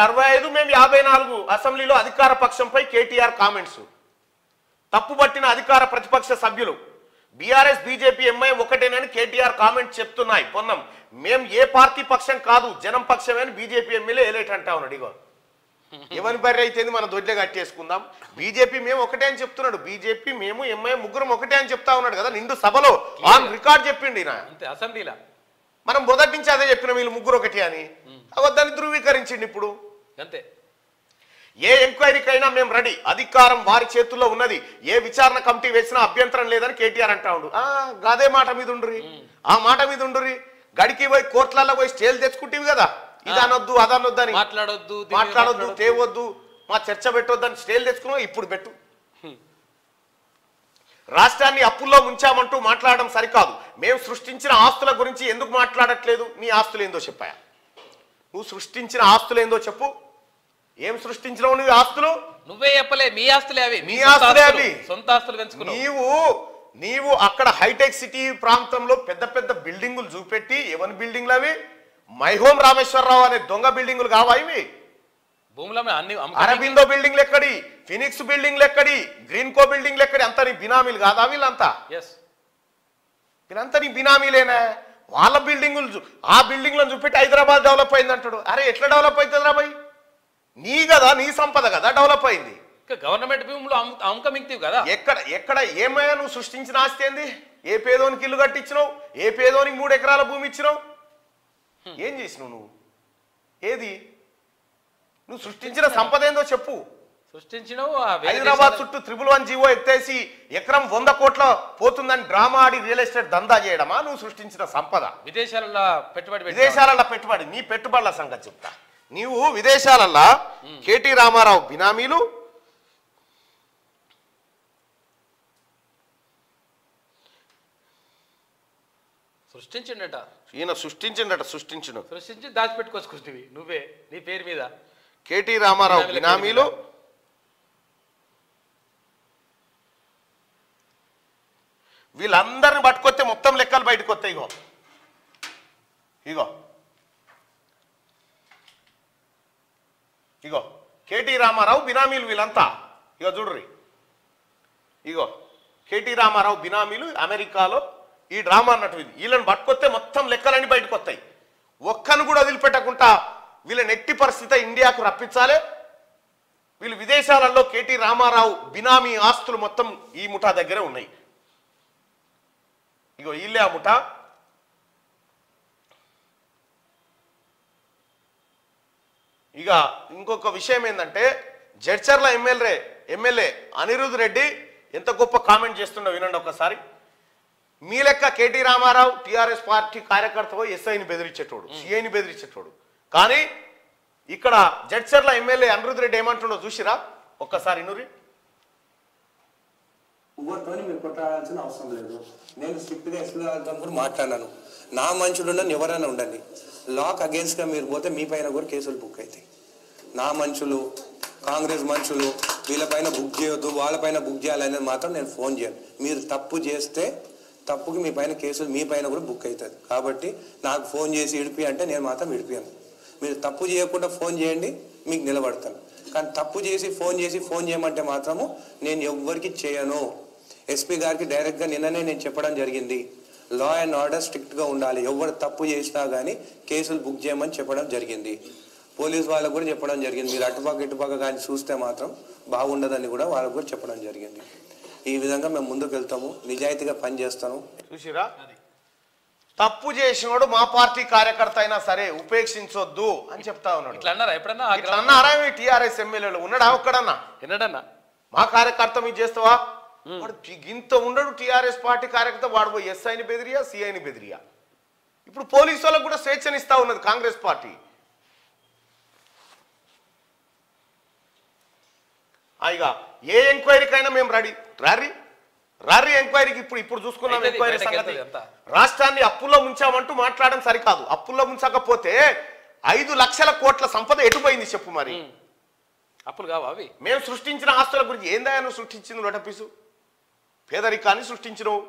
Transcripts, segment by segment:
65 మేము 54 అసెంబ్లీలో అధికార పక్షంపై కేటీఆర్ కామెంట్స్ తప్పుబట్టిన అధికార ప్రతిపక్ష సభ్యులు బీఆర్ఎస్ బీజేపీ ఎంఐఎం ఒకటేనని కేటీఆర్ కామెంట్ చెప్తున్నాయి పొన్నం మేం ఏ పార్టీ పక్షం కాదు జనం పక్షమే అని బీజేపీ ఎమ్మెల్యే ఏలేట్ అంటా ఉన్నాడు ఇగో ఎవరి బర్రె అయితే మన దొడ్లే కట్టేసుకుందాం బీజేపీ మేము ఒకటే అని చెప్తున్నాడు బీజేపీ మేము ఎంఐఎం ముగ్గురం ఒకటే అని చెప్తా ఉన్నాడు కదా నిండు సభలో ఆన్ రికార్డ్ చెప్పిండి అసెంబ్లీలో మనం మొదటి నుంచి అదే చెప్పిన వీళ్ళు ముగ్గురు ఒకటి అని అవద్దని ధృవీకరించింది ఇప్పుడు అంతే ఏ ఎంక్వైరీకైనా మేము రెడీ అధికారం వారి చేతుల్లో ఉన్నది ఏ విచారణ కమిటీ వేసినా అభ్యంతరం లేదని కేటీఆర్ అంటా ఉండు అదే మాట మీద ఉండ్రి ఆ మాట మీద ఉండ్రి గడికి పోయి కోర్టులలో పోయి స్టేలు తెచ్చుకుంటేవి కదా ఇది అనొద్దు అదనొద్దు అని మాట్లాడొద్దు తేవద్దు మా చర్చ పెట్టొద్దని స్టేలు తెచ్చుకున్నావు ఇప్పుడు పెట్టు రాష్ట్రాన్ని అప్పుల్లో ముంచామంటూ మాట్లాడడం సరికాదు మేము సృష్టించిన ఆస్తుల గురించి ఎందుకు మాట్లాడట్లేదు నీ ఆస్తులు ఏందో చెప్పాయా నువ్వు సృష్టించిన ఆస్తులు ఏందో చెప్పు ఏం సృష్టించినావు నువ్వు ఆస్తులు నువ్వే చెప్పలే మీ ఆస్తులే అవి నీ ఆస్తులే అవి సొంత ఆస్తులు పెంచుకున్నావు నీవు అక్కడ హైటెక్ సిటీ ప్రాంతంలో పెద్ద పెద్ద బిల్డింగులు చూపెట్టి ఎవరి బిల్డింగ్లు అవి మైహోం రామేశ్వరరావు అనే దొంగ బిల్డింగులు కావా ఇవి భూముల అరబిందో బిల్డింగ్లు ఎక్కడి ఫినిక్స్ బిల్డింగ్లు ఎక్కడి గ్రీన్ కో బిల్డింగ్లు ఎక్కడి అంతా నీ బినామీలు కాదా వీళ్ళంతా వీళ్ళంతా నీ బినామీలేనా వాళ్ళ బిల్డింగులు ఆ బిల్డింగ్లను చూపెట్టి హైదరాబాద్ డెవలప్ అయింది అంటాడు అరే ఎట్లా డెవలప్ అవుతుంది రాబాయ్ నీ కదా నీ సంపద కదా డెవలప్ అయింది గవర్నమెంట్ భూములు అమ్మకమిక్తివి కదా ఎక్కడ ఎక్కడ ఏమయ్యా నువ్వు సృష్టించిన ఆస్తి ఏంది ఏ పేదోనికి ఇల్లు కట్టించినావు ఏ పేదోనికి 3 ఎకరాల భూమి ఇచ్చినావు ఏం చేసినావు నువ్వు ఏది నువ్వు సృష్టించిన సంపద ఏందో చెప్పు సృష్టించినావు హైదరాబాద్ చుట్టూ 111 జీవో ఎత్తేసి ఎకరం 100 కోట్ల పోతుందని డ్రామా ఆడి రియల్ ఎస్టేట్ దందా చేయడమా నువ్వు సృష్టించిన సంపద విదేశాలలో పెట్టుబడి నీ పెట్టుబడుల సంగతి చెప్తా నీవు విదేశాలల్లా కేటీ రామారావు బినామీలు సృష్టించిండట ఈయన సృష్టించి దాచిపెట్టుకోసుకుంటువి నువ్వే నీ పేరు మీద కేటీ రామారావు బినామీలు వీళ్ళందరిని పట్టుకొస్తే మొత్తం లెక్కలు బయటకు వస్తాయి ఇగో కేటీ రామారావు బినామీలు వీళ్ళంతా చూడ్రి కేటీ రామారావు బినామీలు అమెరికాలో ఈ డ్రామా అన్నట్టు వీళ్ళని పట్టుకొస్తే మొత్తం లెక్కలన్నీ బయటకు వస్తాయి ఒక్కను కూడా వదిలిపెట్టకుండా వీళ్ళని ఎట్టి పరిస్థితి ఇండియాకు రప్పించాలి వీళ్ళు విదేశాలలో కేటీ రామారావు బినామీ ఆస్తులు మొత్తం ఈ ముఠా దగ్గరే ఉన్నాయి వీళ్ళే ఆ ముఠా ఇక ఇంకొక విషయం ఏంటంటే జడ్చర్ల ఎమ్మెల్యే అనిరుద్ రెడ్డి ఎంత గొప్ప కామెంట్ చేస్తుండో వినండి ఒకసారి మీ లెక్క కేటీ రామారావు టీఆర్ఎస్ పార్టీ కార్యకర్తకు ఎస్ఐని బెదిరించేటోడు సిఐని బెదిరించేటోడు కానీ ఇక్కడ జడ్చర్ల ఎమ్మెల్యే అనిరుద్ రెడ్డి ఏమంటుండో చూసిరా ఒక్కసారి నూరి మీరు కొట్టాడాల్సిన అవసరం లేదు నేను స్ట్రిక్ట్గా ఎస్పీ గారితో కూడా మాట్లాడాను నా మనుషులు ఉండని ఎవరైనా ఉండండి లాక్ అగేన్స్ట్గా మీరు పోతే మీ పైన కూడా కేసులు బుక్ అవుతాయి నా మనుషులు కాంగ్రెస్ మనుషులు వీళ్ళపైన బుక్ చేయొద్దు వాళ్ళపైన బుక్ చేయాలనేది మాత్రం నేను ఫోన్ చేయను మీరు తప్పు చేస్తే తప్పుకి మీ పైన కేసులు మీ పైన కూడా బుక్ అవుతుంది కాబట్టి నాకు ఫోన్ చేసి ఇడిపి అంటే నేను మాత్రం ఇడిపియాను మీరు తప్పు చేయకుండా ఫోన్ చేయండి మీకు నిలబడతాను కానీ తప్పు చేసి ఫోన్ చేయమంటే మాత్రము నేను ఎవ్వరికి చేయను ఎస్పీ గారికి డైరెక్ట్గా నిన్ననే నేను చెప్పడం జరిగింది లా అండ్ ఆర్డర్ స్ట్రిక్ట్గా ఉండాలి ఎవరు తప్పు చేసినా కానీ కేసులు బుక్ చేయమని చెప్పడం జరిగింది పోలీస్ వాళ్ళకు కూడా చెప్పడం జరిగింది మీరు అటుపక్క ఇటుపక్క కానీ చూస్తే మాత్రం బాగుండదని కూడా వాళ్ళకు కూడా చెప్పడం జరిగింది ఈ విధంగా మేము ముందుకు వెళ్తాము నిజాయితీగా పనిచేస్తాము చూసిరా తప్పు చేసినోడు మా పార్టీ కార్యకర్త అయినా సరే ఉపేక్షించొద్దు అని చెప్తా ఉన్నాడు ఇట్లా అన్నారా టీఆర్ఎస్ ఎమ్మెల్యేలు ఉన్నాడా ఒక్కడన్నా మా కార్యకర్త మీరు చేస్తావా వాడు ఇంత ఉండడు టీఆర్ఎస్ పార్టీ కార్యకర్త వాడు పోయి ఎస్ఐని బెదిరియా సిఐని బెదిరియా ఇప్పుడు పోలీసు వాళ్ళకు కూడా స్వేచ్ఛనిస్తా ఉన్నది కాంగ్రెస్ పార్టీ ఇక ఏ ఎంక్వైరీకైనా మేము రెడీ రారీ ఎంక్వైరీకి ఇప్పుడు చూసుకున్నాం ఎంక్వైరీ సంగతి రాష్ట్రాన్ని అప్పుల్లో ముంచామంటూ మాట్లాడడం సరికాదు అప్పుల్లో ముంచకపోతే 5 లక్షల కోట్ల సంపద ఎటుపోయింది చెప్పు మరి అప్పులు కావా అవి మేము సృష్టించిన ఆస్తుల గురించి ఏందా నువ్వు సృష్టించింది లోటపీసు పేదరికాన్ని సృష్టించినవు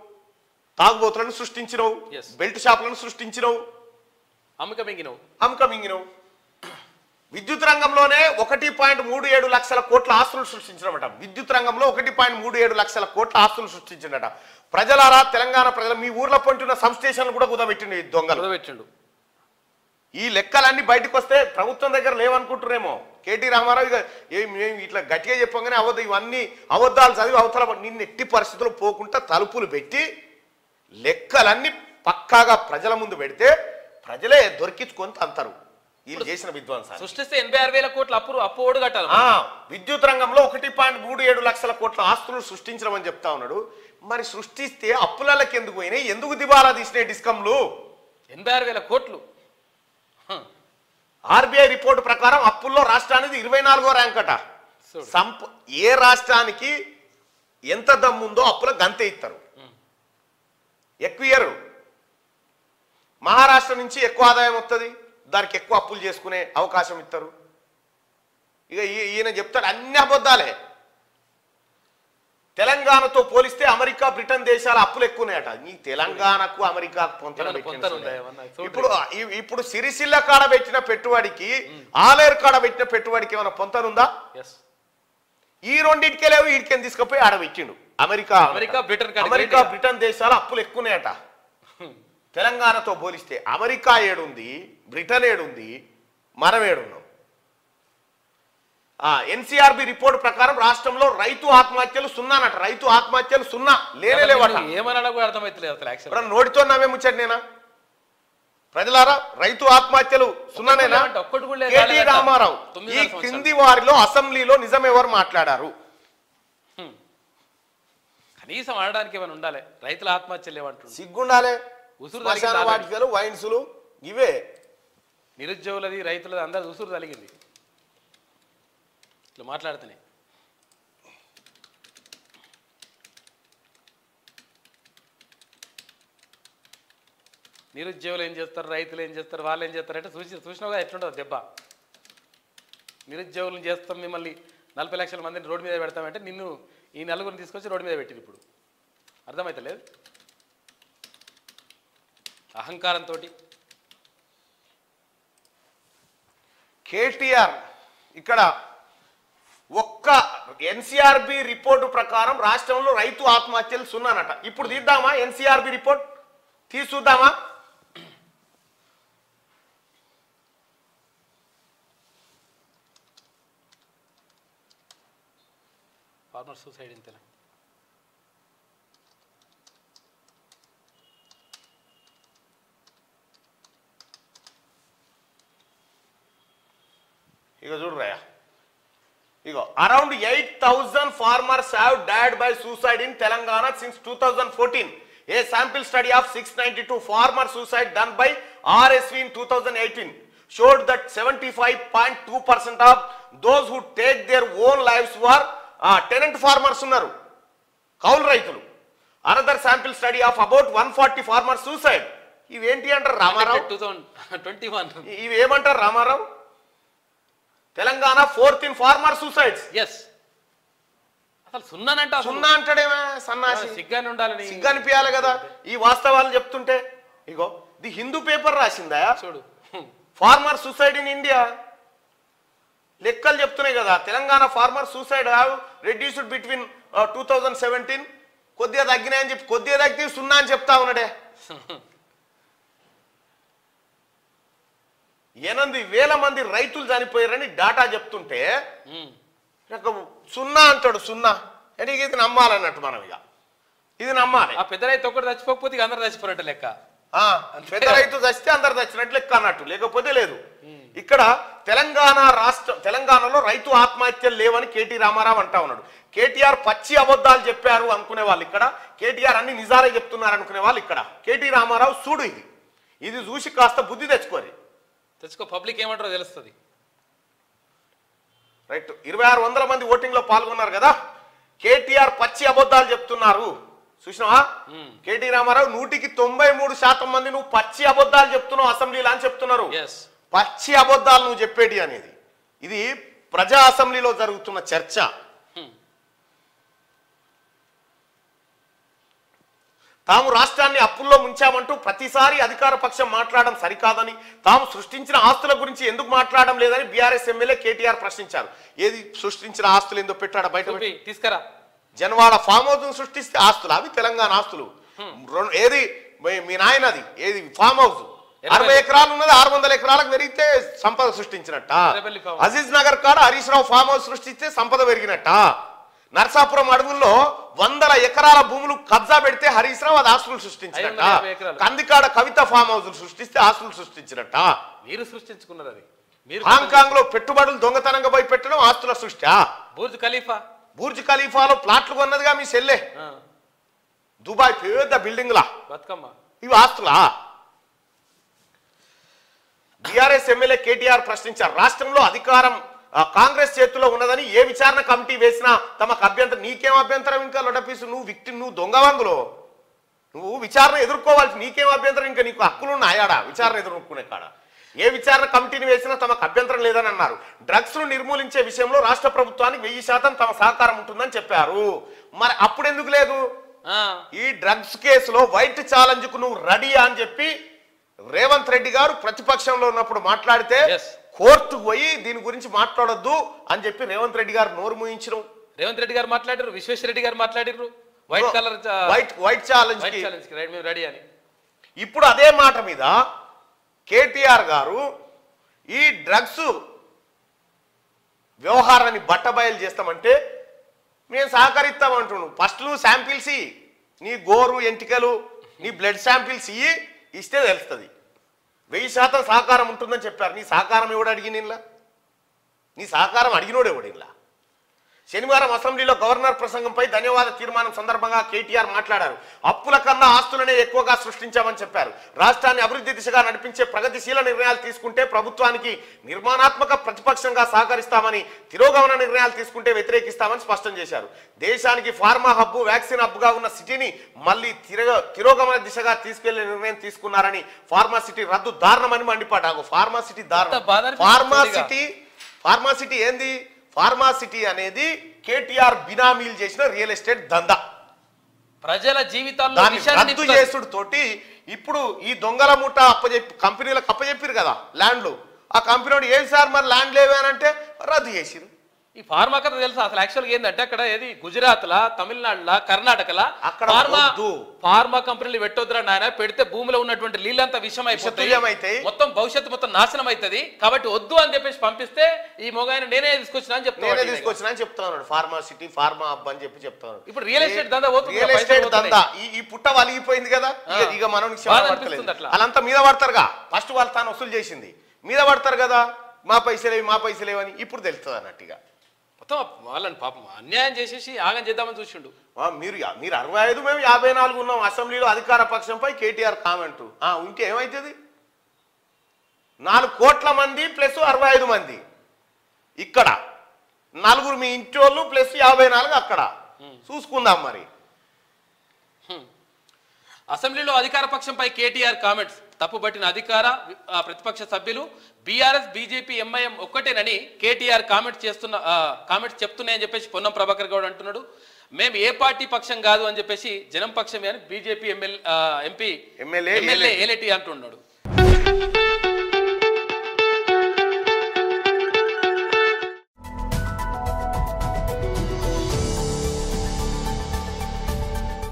తాగుబోతులను సృష్టించినవు బెల్ట్ షాపులను సృష్టించినవు అమ్మకమింగినవు విద్యుత్ రంగంలోనే 1.37 లక్షల కోట్ల ఆస్తులు సృష్టించినమాట. విద్యుత్ రంగంలో 1.37 లక్షల కోట్ల ఆస్తులు సృష్టించినట. ప్రజలారా, తెలంగాణ ప్రజలు, మీ ఊర్లో పొంటున్న సంస్టేషన్లు కూడా కుదబెట్టిండు ఈ దొంగలు. ఈ లెక్కలన్నీ బయటకు వస్తే ప్రభుత్వం దగ్గర లేవనుకుంటున్నారేమో. కేటీ రామారావు మేము ఇట్లా గట్టిగా చెప్పగానే ఇవన్నీ అబద్ధాలు చదివి అవతల నిన్ను ఎట్టి పరిస్థితుల్లో పోకుండా తలుపులు పెట్టి లెక్కలన్నీ పక్కాగా ప్రజల ముందు పెడితే ప్రజలే దొరికించుకొని అంటారు వీళ్ళు చేసిన విధ్వంసాలు. సృష్టిస్తే 86,000 కోట్ల అప్పు ఓడు కట్టాలి. విద్యుత్ రంగంలో 1.37 లక్షల కోట్ల ఆస్తులు సృష్టించడం చెప్తా ఉన్నాడు. మరి సృష్టిస్తే అప్పులకి ఎందుకు పోయినాయి? ఎందుకు దివాలా తీసినాయి డిస్కంలు? 86,000 కోట్లు. ఆర్బీఐ రిపోర్టు ప్రకారం అప్పుల్లో రాష్ట్రానికి 24వ ర్యాంక్ అట. ఏ రాష్ట్రానికి ఎంత దమ్ముందో అప్పుల గంతే ఇస్తారు, ఎక్కువ ఇయ్యరు. మహారాష్ట్ర నుంచి ఎక్కువ ఆదాయం వస్తుంది, దానికి ఎక్కువ అప్పులు చేసుకునే అవకాశం ఇస్తారు. ఇక ఈయన చెప్తాడు అన్ని అబద్ధాలే. తెలంగాణతో పోలిస్తే అమెరికా, బ్రిటన్ దేశాల అప్పులు ఎక్కువనేట. ఈ తెలంగాణకు అమెరికాకు ఇప్పుడు సిరిసిల్ల కాడ పెట్టిన పెట్టుబడికి ఆలేరు కాడ పెట్టిన పెట్టుబడికి ఏమైనా పొంతనుందా? ఈ రెండింటికే లేవు. వీడికి తీసుకుపోయి ఆడ పెట్టిండు. అమెరికా బ్రిటన్ దేశాల అప్పులు ఎక్కువనేట తెలంగాణతో పోలిస్తే. అమెరికా ఏడుంది, బ్రిటన్ ఏడుంది, మనం ఏడున్నాం. ఎన్సీఆర్బి రిపోర్ట్ ప్రకారం రాష్ట్రంలో రైతు ఆత్మహత్యలు 0 అట. రైతు ఆత్మహత్యలు 0 లేనేలేవట. ఏమన్నా నోటితో నవ్వే ముచ్చట నేనా? ప్రజలారా, రైతు ఆత్మహత్యలు 0నేనా? కేటీ రామారావు ఈ కింది వారిలో అసెంబ్లీలో నిజం ఎవరు మాట్లాడారు? కనీసం ఆడడానికి ఏమైనా ఉండాలి. రైతుల ఆత్మహత్యలు ఏమంటారు? సిగ్గుండాలే. వాటికలు వైన్సులు ఇవే. నిరుద్యోగులది, రైతులది అందరు ఉసురు తలిగింది ఇట్లా మాట్లాడుతున్నాయి. నిరుద్యోగులు ఏం చేస్తారు, రైతులు ఏం చేస్తారు, వాళ్ళు ఏం చేస్తారు అంటే చూసినావుగా ఎట్లుంటుంది దెబ్బ. నిరుద్యోగులను చేస్తాం, మిమ్మల్ని 40 లక్షల మందిని రోడ్డు మీద పెడతామంటే నిన్ను ఈ నలుగురిని తీసుకొచ్చి రోడ్డు మీద పెట్టింది. ఇప్పుడు అర్థమవుతలేదు అహంకారంతో. కేటీఆర్ ఇక్కడ ఒక్క ఎన్సీఆర్బి రిపోర్టు ప్రకారం రాష్ట్రంలో రైతు ఆత్మహత్యలు 0 అట. ఇప్పుడు తీద్దామా ఎన్సీఆర్బి రిపోర్ట్? చూద్దామా? Farmer suicide in Telangana. ఇక చూడరాయా, ఇగో around 8,000 farmers have died by suicide in Telangana since 2014. A sample study of 692 farmer suicide done by RSV in 2018 showed that 75.2% of those who take their own lives were tenant farmers ఉన్నారు, కౌలు రైతులు. Another sample study of about 140 farmer suicide. ఇవేంటి అంటారు రామారావు? 2021 ఇవి ఏమంటారు Ramarao? Telangana 4th in farmer suicides. అసలు 0 అంటే 0 అంటాడేమో సన్నాసి. సిగ్గాని ఉండాలని, సిగ్గనిపించాలి కదా ఈ వాస్తవాలు చెప్తుంటే. ఇగో ది హిందూ పేపర్ రాసిందా చూడు, ఫార్మర్ సూసైడ్ ఇన్ ఇండియా లెక్కలు చెప్తున్నాయి కదా. Telangana farmer suicide have reduced between 2017 కొద్దిగా తగ్గినాయని చెప్పి, కొద్దిగా తగ్గి 0 అని చెప్తా ఉన్నాడే. 8,000 మంది రైతులు చనిపోయారని డాటా చెప్తుంటే 0 అంటాడు. 0 అంటే ఇది నమ్మాలన్నట్టు మనం. ఇక ఇది నమ్మాలి. ఆ పెద్ద రైతు ఒక్కటి చచ్చిపోకపోతే అందరు చచ్చిపోయినట్టు లెక్క. పెద్ద రైతు చస్తే అందరు చచ్చినట్టు లెక్క అన్నట్టు, లేకపోతే లేదు. ఇక్కడ తెలంగాణలో రైతు ఆత్మహత్యలు లేవని కేటీ రామారావు అంటా ఉన్నాడు. కేటీఆర్ పచ్చి అబద్ధాలు చెప్పారు అనుకునే వాళ్ళు ఇక్కడ, కేటీఆర్ అన్ని నిజాలే చెప్తున్నారు అనుకునే వాళ్ళు ఇక్కడ. కేటీ రామారావు చూడు, ఇది చూసి కాస్త బుద్ధి తెచ్చుకోరు. పబ్లిక్ ఏమంటారో తెలుస్తుంది. రైట్, 2,600 మంది ఓటింగ్ లో పాల్గొన్నారు కదా. కేటీఆర్ పచ్చి అబద్ధాలు చెప్తున్నారు చూసినావా? కేటీ రామారావు 100% మంది నువ్వు పచ్చి అబద్ధాలు చెప్తున్నావు అసెంబ్లీలో అని చెప్తున్నారు. పచ్చి అబద్ధాలు నువ్వు చెప్పేటి అనేది ఇది ప్రజా అసెంబ్లీలో జరుగుతున్న చర్చ. తాము రాష్ట్రాన్ని అప్పుల్లో ముంచామంటూ ప్రతిసారి అధికార పక్షం మాట్లాడడం సరికాదని, తాము సృష్టించిన ఆస్తుల గురించి ఎందుకు మాట్లాడడం లేదని బీఆర్ఎస్ ఎమ్మెల్యే కేటీఆర్ ప్రశ్నించారు. ఏది సృష్టించిన ఆస్తులు ఎందుకు పెట్టాడా బయట తీసుకురా? జనవాడ ఫామ్ హౌస్ సృష్టిస్తే ఆస్తులు, అవి తెలంగాణ ఆస్తులు. ఏది మీ నాయనది ఏది ఫామ్ హౌస్ 60 ఎకరాలు ఉన్నది 600 ఎకరాలకు పెరిగితే సంపద సృష్టించినట్ట. అజీజ్ నగర్ కాడ హరీష్ రావు ఫామ్ హౌస్ సృష్టిస్తే సంపద పెరిగినట్ట. నర్సాపురం అడవుల్లో 100 ఎకరాల భూములు కబ్జా పెడితే హరీష్ రావు అది ఆస్తులు సృష్టించినట్ట. కందికాడ కవిత ఫామ్ హౌస్ సృష్టిస్తే ఆస్తులు సృష్టించినట్ట. మీరు సృష్టించుకున్నారు అది. హాంకాంగ్ లో పెట్టుబడులు దొంగతనంగా పోయి పెట్టడం ఆస్తుల సృష్టి. బుర్జ్ ఖలీఫాలో ప్లాట్లు కొన్నదిగా మీ సెల్లే. దుబాయ్ పెద్ద బిల్డింగ్ లా బతుకమ్మ, ఇవి ఆస్తులా? బీఆర్ఎస్ ఎమ్మెల్యే కేటీఆర్ ప్రశ్నించారు. రాష్ట్రంలో అధికారం కాంగ్రెస్ చేతిలో ఉన్నదని ఏ విచారణ కమిటీ వేసినా తమకు అభ్యంతరం. నీకేం అభ్యంతరం? ఇంకా లొడపీసు నువ్వు విక్టిమ్, నువ్వు దొంగవంగులో నువ్వు విచారణ ఎదుర్కోవాల్సి నీకేం అభ్యంతరం? ఇంకా నీకు హక్కులు ఉన్నాయాడా విచారణ ఎదుర్కొనే కాడ? ఏ విచారణ కమిటీని వేసినా తమకు అభ్యంతరం లేదని అన్నారు. డ్రగ్స్ ను నిర్మూలించే విషయంలో రాష్ట్ర ప్రభుత్వానికి 1000% తమ సహకారం ఉంటుందని చెప్పారు. మరి అప్పుడెందుకు లేదు? ఈ డ్రగ్స్ కేసులో వైట్ ఛాలెంజ్ కు నువ్వు రెడీ అని చెప్పి రేవంత్ రెడ్డి గారు ప్రతిపక్షంలో ఉన్నప్పుడు మాట్లాడితే కోర్టుకు పోయి దీని గురించి మాట్లాడొద్దు అని చెప్పి రేవంత్ రెడ్డి గారు నోరు మూయించడం. రేవంత్ రెడ్డి గారు మాట్లాడారు, విశ్వేశ్వరరెడ్డి గారు మాట్లాడారు వైట్ ఛాలెంజ్ రెడీ అని. ఇప్పుడు అదే మాట మీద కేటీఆర్ గారు ఈ డ్రగ్స్ వ్యవహారాన్ని బట్టబయలు చేస్తామంటే మేము సహకరిస్తామంటున్నాను. ఫస్ట్ నువ్వు శాంపిల్స్ ఇయ్యి, నీ గోరు ఎంటికలు నీ బ్లడ్ శాంపిల్స్ ఇస్తే తెలుస్తుంది. 1000% సహకారం ఉంటుందని చెప్పారు. నీ సహకారం ఎవడు అడిగినలా? నీ సహకారం అడిగినోడు ఎవడిలా? శనివారం అసెంబ్లీలో గవర్నర్ ప్రసంగంపై ధన్యవాద తీర్మానం సందర్భంగా కేటీఆర్ మాట్లాడారు. అప్పుల కన్నా ఆస్తులనే ఎక్కువగా సృష్టించామని చెప్పారు. రాష్ట్రాన్ని అభివృద్ధి దిశగా నడిపించే ప్రగతిశీల నిర్ణయాలు తీసుకుంటే ప్రభుత్వానికి నిర్మాణాత్మక ప్రతిపక్షంగా సహకరిస్తామని, తిరోగమన నిర్ణయాలు తీసుకుంటే వ్యతిరేకిస్తామని స్పష్టం చేశారు. దేశానికి ఫార్మా హబ్బు, వ్యాక్సిన్ హబ్గా ఉన్న సిటీని మళ్ళీ తిరోగమన దిశగా తీసుకెళ్లే నిర్ణయం తీసుకున్నారని, ఫార్మా సిటీ రద్దు దారుణమని మండిపడ్డారు. ఫార్మా సిటీ దారుణం. ఫార్మా సిటీ ఏంది? ఫార్మాసిటీ అనేది కేటీఆర్ బినామీలు చేసిన రియల్ ఎస్టేట్ దందా. ప్రజల జీవితాల్లో రద్దు చేసుడు తోటి ఇప్పుడు ఈ దొంగల ముఠ కంపెనీలకు అప్పచెప్పారు కదా ల్యాండ్లు. ఆ కంపెనీ ఏది సార్ మరి ల్యాండ్ లేవేనంటే రద్దు చేసిరు. ఈ ఫార్మా కథ తెలుసా? అసలు యాక్చువల్గా ఏంటంటే అక్కడ ఏది గుజరాత్లా, తమిళనాడులా, కర్ణాటకలా అక్కడ ఫార్మా కంపెనీలు పెట్టొద్దురా నాయన, పెడితే భూమిలో ఉన్నటువంటి నీళ్ళంతా విషం అయిపోతాయి, మొత్తం భవిష్యత్తు మొత్తం నాశనం అవుతుంది, కాబట్టి వద్దు అని చెప్పేసి పంపిస్తే ఈ మొగాయన నేనే తీసుకొచ్చినా అని చెప్తాను. ఫార్మాసిటీ ఫార్మా హబ్ అని చెప్పి చెప్తాను. ఇప్పుడు రియల్ ఎస్టేట్ దందా ఈ పుట్ట వలిగిపోయింది కదా, ఇక మనం వాళ్ళంతా మీద పడతారుగా. ఫస్ట్ వాళ్ళు తాను వసూలు చేసింది మీద పడతారు కదా, మా పైసలేవని ఇప్పుడు తెలుస్తుంది అన్నట్టుగా. మొత్తం వాళ్ళని పాపం అన్యాయం చేసేసి ఆగం చేద్దామని చూసిండు. మీరు 65 మేము 54 ఉన్నాం. అసెంబ్లీలో అధికార పక్షంపై కేటీఆర్ కామెంట్ ఉంటే ఏమవుతుంది? 4 కోట్ల మంది ప్లస్ 65 మంది ఇక్కడ, 4 మీ ఇంటి వాళ్ళు ప్లస్ 54 అక్కడ. చూసుకుందాం మరి. అసెంబ్లీలో అధికార పక్షంపై కేటీఆర్ కామెంట్స్. తప్పుబట్టిన అధికార ప్రతిపక్ష సభ్యులు బీఆర్ఎస్, బీజేపీ, ఎంఐఎం ఒక్కటేనని కేటీఆర్ కామెంట్స్ చెప్తున్నాయని చెప్పేసి పొన్నం ప్రభాకర్ గౌడ్ అంటున్నాడు. మేము ఏ పార్టీ పక్షం కాదు అని చెప్పేసి జనం పక్షమే అని బీజేపీ ఎమ్మెల్యే ఏలేటి అంటున్నాడు.